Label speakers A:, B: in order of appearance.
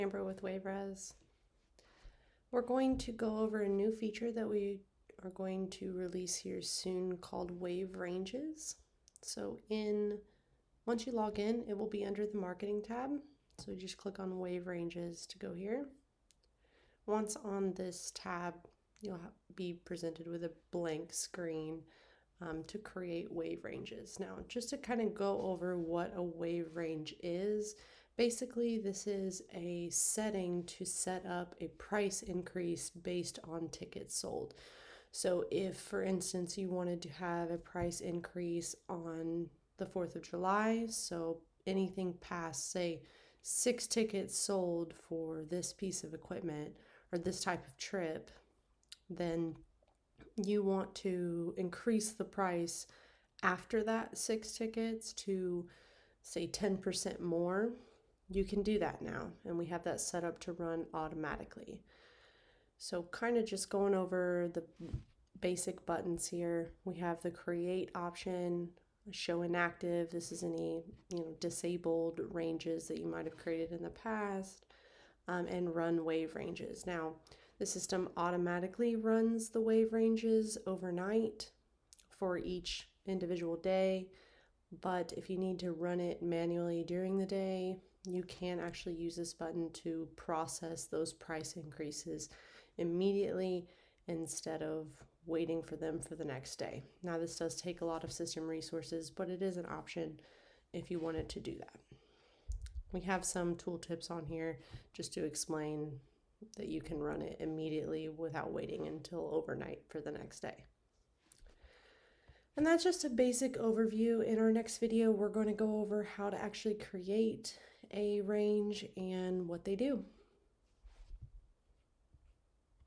A: Amber with WaveRez. We're going to go over a new feature that we are going to release here soon called Wave Ranges. So once you log in, it will be under the marketing tab. So you just click on Wave Ranges to go here. Once on this tab, you'll be presented with a blank screen to create wave ranges. Now, just to kind of go over what a wave range is, basically this is a setting to set up a price increase based on tickets sold. So if, for instance, you wanted to have a price increase on the 4th of July, so anything past, say, 6 tickets sold for this piece of equipment or this type of trip, then you want to increase the price after that 6 tickets to, say, 10% more. You can do that now, and we have that set up to run automatically. So kind of just going over the basic buttons here, we have the create option, show inactive. This is any disabled ranges that you might have created in the past, and run wave ranges. Now, the system automatically runs the wave ranges overnight for each individual day, but if you need to run it manually during the day, you can actually use this button to process those price increases immediately instead of waiting for them for the next day. Now, this does take a lot of system resources, but it is an option if you wanted to do that. We have some tooltips on here just to explain that you can run it immediately without waiting until overnight for the next day. And that's just a basic overview. In our next video, we're going to go over how to actually create a range and what they do.